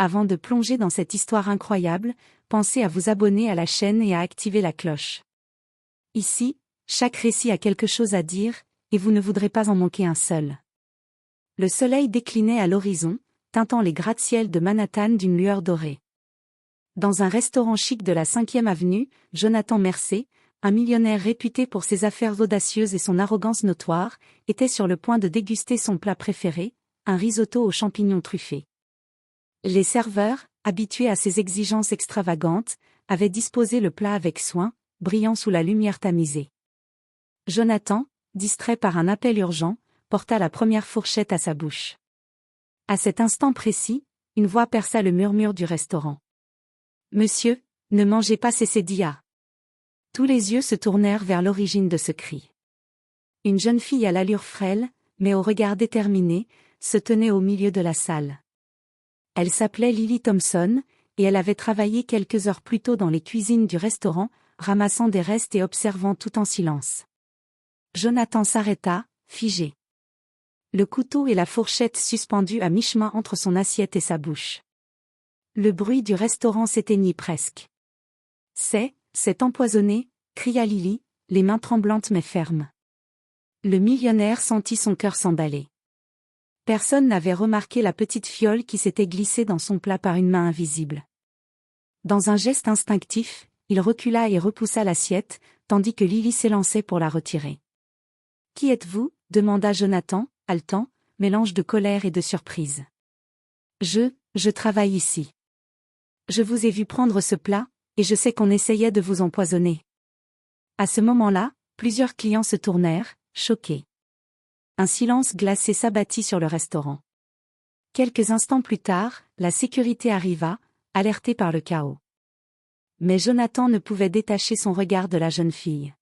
Avant de plonger dans cette histoire incroyable, pensez à vous abonner à la chaîne et à activer la cloche. Ici, chaque récit a quelque chose à dire, et vous ne voudrez pas en manquer un seul. Le soleil déclinait à l'horizon, teintant les gratte-ciel de Manhattan d'une lueur dorée. Dans un restaurant chic de la 5e avenue, Jonathan Mercer, un millionnaire réputé pour ses affaires audacieuses et son arrogance notoire, était sur le point de déguster son plat préféré, un risotto aux champignons truffés. Les serveurs, habitués à ses exigences extravagantes, avaient disposé le plat avec soin, brillant sous la lumière tamisée. Jonathan, distrait par un appel urgent, porta la première fourchette à sa bouche. À cet instant précis, une voix perça le murmure du restaurant. « Monsieur, ne mangez pas ces sédillas !» Tous les yeux se tournèrent vers l'origine de ce cri. Une jeune fille à l'allure frêle, mais au regard déterminé, se tenait au milieu de la salle. Elle s'appelait Lily Thompson, et elle avait travaillé quelques heures plus tôt dans les cuisines du restaurant, ramassant des restes et observant tout en silence. Jonathan s'arrêta, figé. Le couteau et la fourchette suspendus à mi-chemin entre son assiette et sa bouche. Le bruit du restaurant s'éteignit presque. « C'est empoisonné !» cria Lily, les mains tremblantes mais fermes. Le millionnaire sentit son cœur s'emballer. Personne n'avait remarqué la petite fiole qui s'était glissée dans son plat par une main invisible. Dans un geste instinctif, il recula et repoussa l'assiette, tandis que Lily s'élançait pour la retirer. « Qui êtes-vous » demanda Jonathan, haletant, mélange de colère et de surprise. « Je travaille ici. Je vous ai vu prendre ce plat, et je sais qu'on essayait de vous empoisonner. » À ce moment-là, plusieurs clients se tournèrent, choqués. Un silence glacé s'abattit sur le restaurant. Quelques instants plus tard, la sécurité arriva, alertée par le chaos. Mais Jonathan ne pouvait détacher son regard de la jeune fille.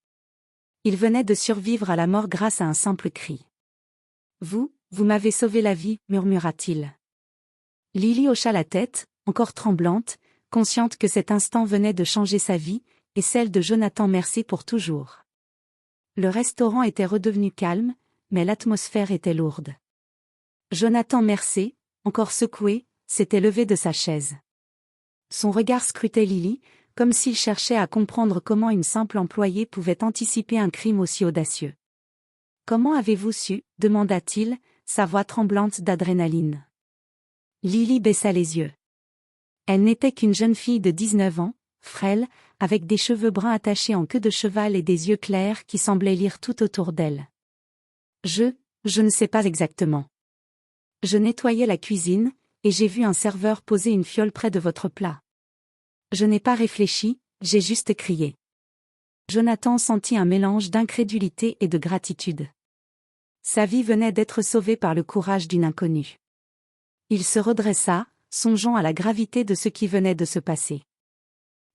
Il venait de survivre à la mort grâce à un simple cri. « Vous m'avez sauvé la vie » murmura-t-il. Lily hocha la tête, encore tremblante, consciente que cet instant venait de changer sa vie, et celle de Jonathan Mercer pour toujours. Le restaurant était redevenu calme, mais l'atmosphère était lourde. Jonathan Mercer, encore secoué, s'était levé de sa chaise. Son regard scrutait Lily, comme s'il cherchait à comprendre comment une simple employée pouvait anticiper un crime aussi audacieux. « Comment avez-vous su » demanda-t-il, sa voix tremblante d'adrénaline. Lily baissa les yeux. Elle n'était qu'une jeune fille de 19 ans, frêle, avec des cheveux bruns attachés en queue de cheval et des yeux clairs qui semblaient lire tout autour d'elle. Je ne sais pas exactement. Je nettoyais la cuisine, et j'ai vu un serveur poser une fiole près de votre plat. Je n'ai pas réfléchi, j'ai juste crié. Jonathan sentit un mélange d'incrédulité et de gratitude. Sa vie venait d'être sauvée par le courage d'une inconnue. Il se redressa, songeant à la gravité de ce qui venait de se passer.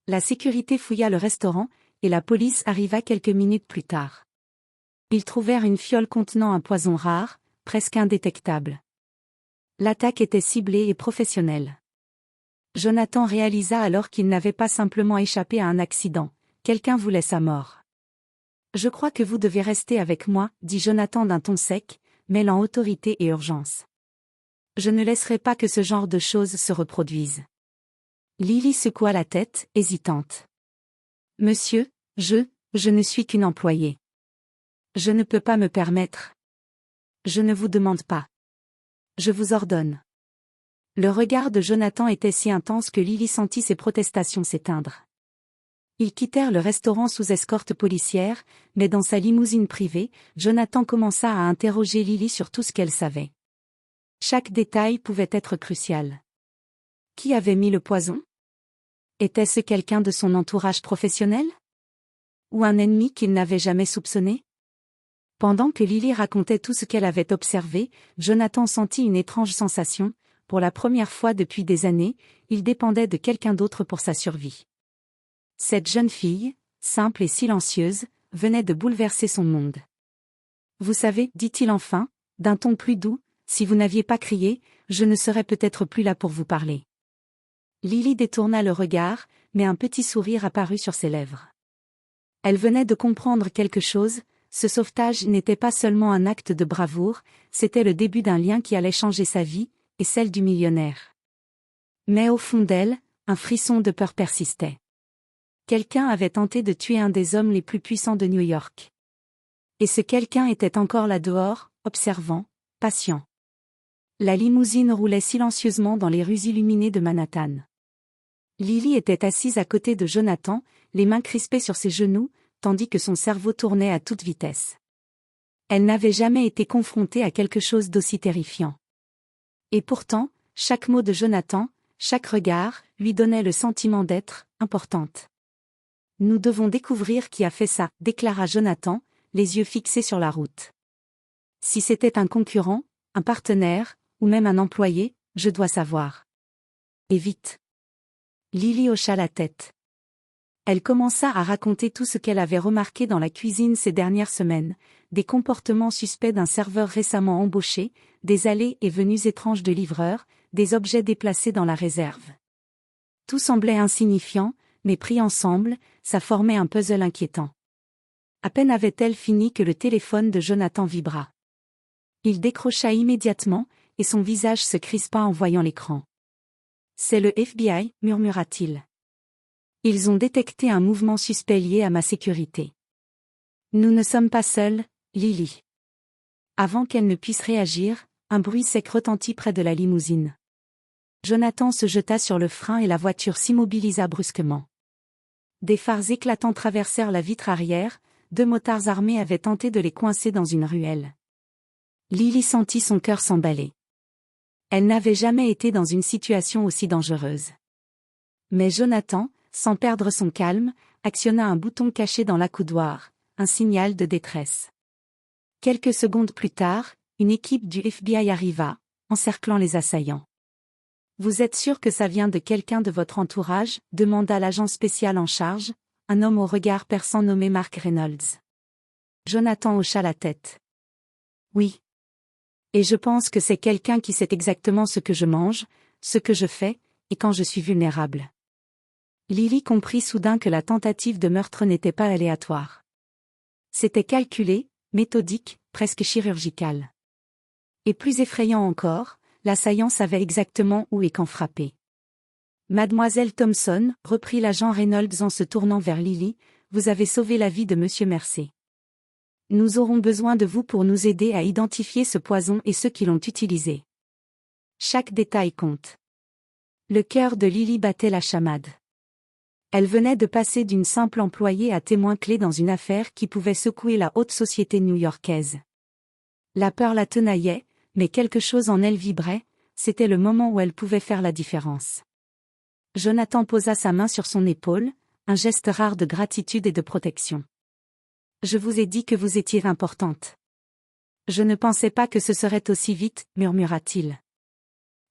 La sécurité fouilla le restaurant, et la police arriva quelques minutes plus tard. Ils trouvèrent une fiole contenant un poison rare, presque indétectable. L'attaque était ciblée et professionnelle. Jonathan réalisa alors qu'il n'avait pas simplement échappé à un accident, quelqu'un voulait sa mort. « Je crois que vous devez rester avec moi » dit Jonathan d'un ton sec, mêlant autorité et urgence. « Je ne laisserai pas que ce genre de choses se reproduisent. » Lily secoua la tête, hésitante. « Monsieur, je ne suis qu'une employée. Je ne peux pas me permettre. Je ne vous demande pas. Je vous ordonne. » Le regard de Jonathan était si intense que Lily sentit ses protestations s'éteindre. Ils quittèrent le restaurant sous escorte policière, mais dans sa limousine privée, Jonathan commença à interroger Lily sur tout ce qu'elle savait. Chaque détail pouvait être crucial. Qui avait mis le poison? Était-ce quelqu'un de son entourage professionnel? Ou un ennemi qu'il n'avait jamais soupçonné? Pendant que Lily racontait tout ce qu'elle avait observé, Jonathan sentit une étrange sensation. Pour la première fois depuis des années, il dépendait de quelqu'un d'autre pour sa survie. Cette jeune fille, simple et silencieuse, venait de bouleverser son monde. « Vous savez, dit-il enfin, d'un ton plus doux, si vous n'aviez pas crié, je ne serais peut-être plus là pour vous parler. » Lily détourna le regard, mais un petit sourire apparut sur ses lèvres. Elle venait de comprendre quelque chose. Ce sauvetage n'était pas seulement un acte de bravoure, c'était le début d'un lien qui allait changer sa vie, et celle du millionnaire. Mais au fond d'elle, un frisson de peur persistait. Quelqu'un avait tenté de tuer un des hommes les plus puissants de New York. Et ce quelqu'un était encore là dehors, observant, patient. La limousine roulait silencieusement dans les rues illuminées de Manhattan. Lily était assise à côté de Jonathan, les mains crispées sur ses genoux, tandis que son cerveau tournait à toute vitesse. Elle n'avait jamais été confrontée à quelque chose d'aussi terrifiant. Et pourtant, chaque mot de Jonathan, chaque regard, lui donnait le sentiment d'être importante. Nous devons découvrir qui a fait ça, déclara Jonathan, les yeux fixés sur la route. Si c'était un concurrent, un partenaire, ou même un employé, je dois savoir. Et vite. Lily hocha la tête. Elle commença à raconter tout ce qu'elle avait remarqué dans la cuisine ces dernières semaines, des comportements suspects d'un serveur récemment embauché, des allées et venues étranges de livreurs, des objets déplacés dans la réserve. Tout semblait insignifiant, mais pris ensemble, ça formait un puzzle inquiétant. À peine avait-elle fini que le téléphone de Jonathan vibra. Il décrocha immédiatement, et son visage se crispa en voyant l'écran. « C'est le FBI, murmura-t-il. Ils ont détecté un mouvement suspect lié à ma sécurité. Nous ne sommes pas seuls, Lily. » Avant qu'elle ne puisse réagir, un bruit sec retentit près de la limousine. Jonathan se jeta sur le frein et la voiture s'immobilisa brusquement. Des phares éclatants traversèrent la vitre arrière, 2 motards armés avaient tenté de les coincer dans une ruelle. Lily sentit son cœur s'emballer. Elle n'avait jamais été dans une situation aussi dangereuse. Mais Jonathan, sans perdre son calme, actionna un bouton caché dans l'accoudoir, un signal de détresse. Quelques secondes plus tard, une équipe du FBI arriva, encerclant les assaillants. « Vous êtes sûr que ça vient de quelqu'un de votre entourage ?» demanda l'agent spécial en charge, un homme au regard perçant nommé Mark Reynolds. Jonathan hocha la tête. « Oui. Et je pense que c'est quelqu'un qui sait exactement ce que je mange, ce que je fais, et quand je suis vulnérable. » Lily comprit soudain que la tentative de meurtre n'était pas aléatoire. C'était calculé, méthodique, presque chirurgical. Et plus effrayant encore, l'assaillant savait exactement où et quand frapper. « Mademoiselle Thompson, reprit l'agent Reynolds en se tournant vers Lily, vous avez sauvé la vie de Monsieur Mercer. Nous aurons besoin de vous pour nous aider à identifier ce poison et ceux qui l'ont utilisé. Chaque détail compte. » Le cœur de Lily battait la chamade. Elle venait de passer d'une simple employée à témoin clé dans une affaire qui pouvait secouer la haute société new-yorkaise. La peur la tenaillait, mais quelque chose en elle vibrait, c'était le moment où elle pouvait faire la différence. Jonathan posa sa main sur son épaule, un geste rare de gratitude et de protection. « Je vous ai dit que vous étiez importante. »« Je ne pensais pas que ce serait aussi vite, » murmura-t-il.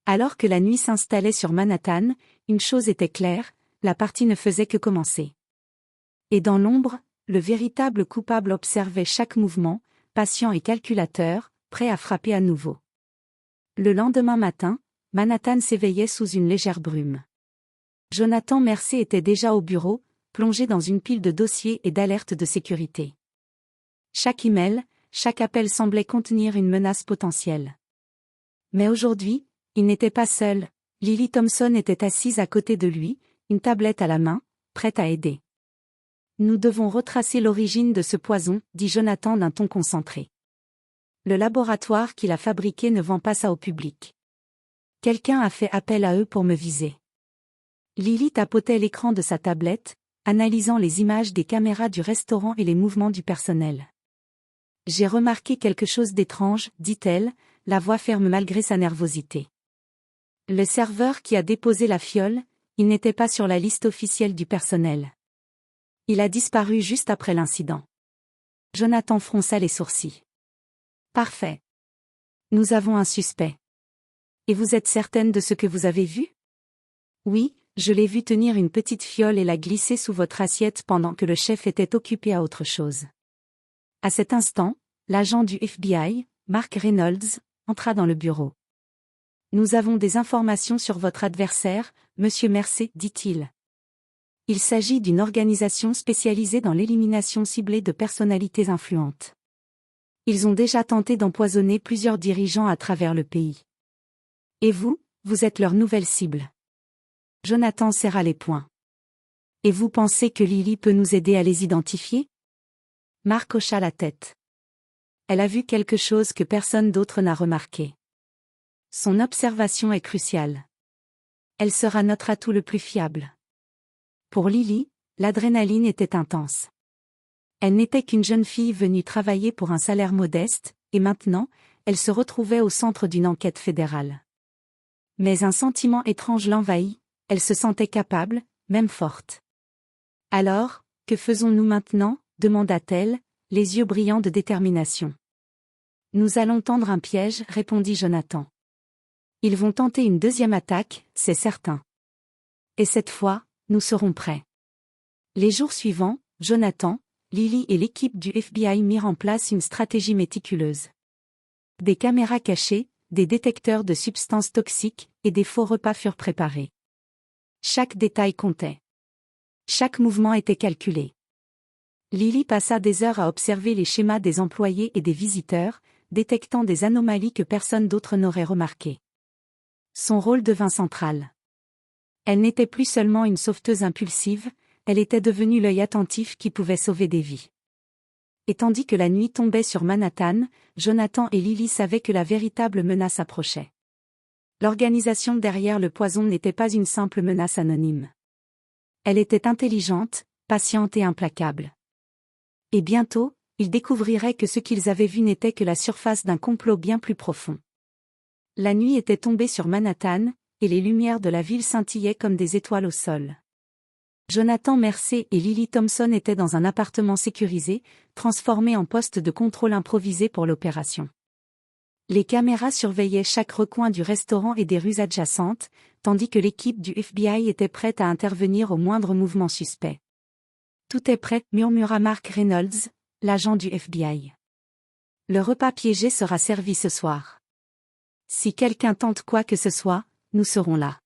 Alors que la nuit s'installait sur Manhattan, une chose était claire, la partie ne faisait que commencer. Et dans l'ombre, le véritable coupable observait chaque mouvement, patient et calculateur, prêt à frapper à nouveau. Le lendemain matin, Manhattan s'éveillait sous une légère brume. Jonathan Mercer était déjà au bureau, plongé dans une pile de dossiers et d'alertes de sécurité. Chaque email, chaque appel semblait contenir une menace potentielle. Mais aujourd'hui, il n'était pas seul, Lily Thompson était assise à côté de lui, une tablette à la main, prête à aider. « Nous devons retracer l'origine de ce poison, » dit Jonathan d'un ton concentré. « Le laboratoire qui l'a fabriqué ne vend pas ça au public. Quelqu'un a fait appel à eux pour me viser. » Lily tapotait l'écran de sa tablette, analysant les images des caméras du restaurant et les mouvements du personnel. « J'ai remarqué quelque chose d'étrange, » dit-elle, la voix ferme malgré sa nervosité. Le serveur qui a déposé la fiole, il n'était pas sur la liste officielle du personnel. Il a disparu juste après l'incident. Jonathan fronça les sourcils. « Parfait. Nous avons un suspect. Et vous êtes certaine de ce que vous avez vu ? » ?»« Oui, je l'ai vu tenir une petite fiole et la glisser sous votre assiette pendant que le chef était occupé à autre chose. » À cet instant, l'agent du FBI, Mark Reynolds, entra dans le bureau. « Nous avons des informations sur votre adversaire, Monsieur Mercer, » dit-il. « Il s'agit d'une organisation spécialisée dans l'élimination ciblée de personnalités influentes. Ils ont déjà tenté d'empoisonner plusieurs dirigeants à travers le pays. Et vous êtes leur nouvelle cible. Jonathan serra les poings. Et vous pensez que Lily peut nous aider à les identifier? Marc hocha la tête. Elle a vu quelque chose que personne d'autre n'a remarqué. Son observation est cruciale. Elle sera notre atout le plus fiable. Pour Lily, l'adrénaline était intense. Elle n'était qu'une jeune fille venue travailler pour un salaire modeste, et maintenant, elle se retrouvait au centre d'une enquête fédérale. Mais un sentiment étrange l'envahit, elle se sentait capable, même forte. Alors, que faisons-nous maintenant? Demanda-t-elle, les yeux brillants de détermination. Nous allons tendre un piège, répondit Jonathan. Ils vont tenter une deuxième attaque, c'est certain. Et cette fois, nous serons prêts. Les jours suivants, Jonathan, Lily et l'équipe du FBI mirent en place une stratégie méticuleuse. Des caméras cachées, des détecteurs de substances toxiques et des faux repas furent préparés. Chaque détail comptait. Chaque mouvement était calculé. Lily passa des heures à observer les schémas des employés et des visiteurs, détectant des anomalies que personne d'autre n'aurait remarquées. Son rôle devint central. Elle n'était plus seulement une sauveteuse impulsive, elle était devenue l'œil attentif qui pouvait sauver des vies. Et tandis que la nuit tombait sur Manhattan, Jonathan et Lily savaient que la véritable menace approchait. L'organisation derrière le poison n'était pas une simple menace anonyme. Elle était intelligente, patiente et implacable. Et bientôt, ils découvriraient que ce qu'ils avaient vu n'était que la surface d'un complot bien plus profond. La nuit était tombée sur Manhattan, et les lumières de la ville scintillaient comme des étoiles au sol. Jonathan Mercer et Lily Thompson étaient dans un appartement sécurisé, transformé en poste de contrôle improvisé pour l'opération. Les caméras surveillaient chaque recoin du restaurant et des rues adjacentes, tandis que l'équipe du FBI était prête à intervenir au moindre mouvement suspect. Tout est prêt, murmura Mark Reynolds, l'agent du FBI. Le repas piégé sera servi ce soir. Si quelqu'un tente quoi que ce soit, nous serons là.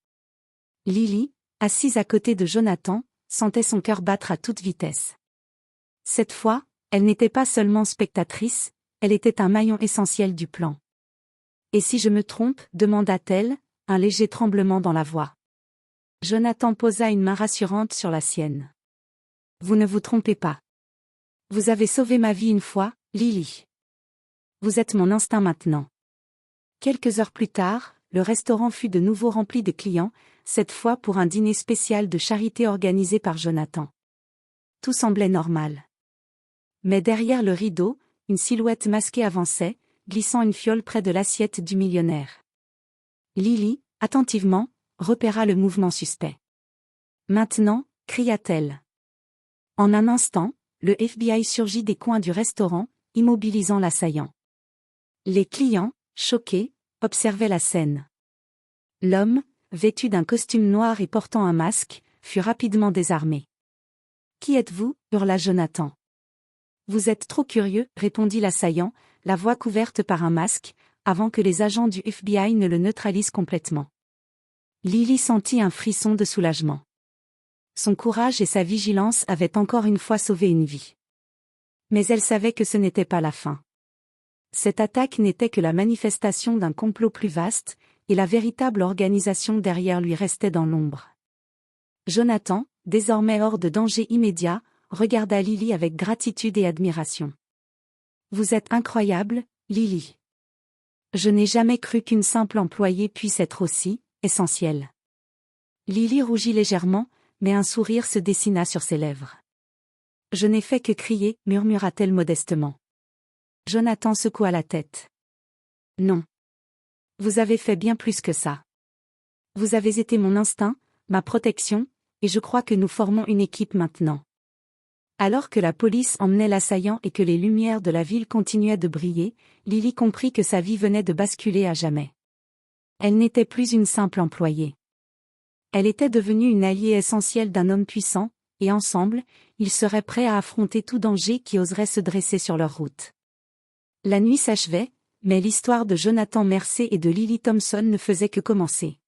Lily, assise à côté de Jonathan, sentait son cœur battre à toute vitesse. Cette fois, elle n'était pas seulement spectatrice, elle était un maillon essentiel du plan. Et si je me trompe, demanda-t-elle, un léger tremblement dans la voix. Jonathan posa une main rassurante sur la sienne. Vous ne vous trompez pas. Vous avez sauvé ma vie une fois, Lily. Vous êtes mon instinct maintenant. Quelques heures plus tard, le restaurant fut de nouveau rempli de clients, cette fois pour un dîner spécial de charité organisé par Jonathan. Tout semblait normal. Mais derrière le rideau, une silhouette masquée avançait, glissant une fiole près de l'assiette du millionnaire. Lily, attentivement, repéra le mouvement suspect. Maintenant, cria-t-elle. En un instant, le FBI surgit des coins du restaurant, immobilisant l'assaillant. Les clients, choqués, observaient la scène. L'homme, vêtu d'un costume noir et portant un masque, fut rapidement désarmé. « Qui êtes-vous » hurla Jonathan. « Vous êtes trop curieux » répondit l'assaillant, la voix couverte par un masque, avant que les agents du FBI ne le neutralisent complètement. Lily sentit un frisson de soulagement. Son courage et sa vigilance avaient encore une fois sauvé une vie. Mais elle savait que ce n'était pas la fin. Cette attaque n'était que la manifestation d'un complot plus vaste, et la véritable organisation derrière lui restait dans l'ombre. Jonathan, désormais hors de danger immédiat, regarda Lily avec gratitude et admiration. « Vous êtes incroyable, Lily. Je n'ai jamais cru qu'une simple employée puisse être aussi essentielle. » Lily rougit légèrement, mais un sourire se dessina sur ses lèvres. « Je n'ai fait que crier, » murmura-t-elle modestement. Jonathan secoua la tête. « Non. Vous avez fait bien plus que ça. Vous avez été mon instinct, ma protection, et je crois que nous formons une équipe maintenant. » Alors que la police emmenait l'assaillant et que les lumières de la ville continuaient de briller, Lily comprit que sa vie venait de basculer à jamais. Elle n'était plus une simple employée. Elle était devenue une alliée essentielle d'un homme puissant, et ensemble, ils seraient prêts à affronter tout danger qui oserait se dresser sur leur route. La nuit s'achevait, mais l'histoire de Jonathan Mercer et de Lily Thompson ne faisait que commencer.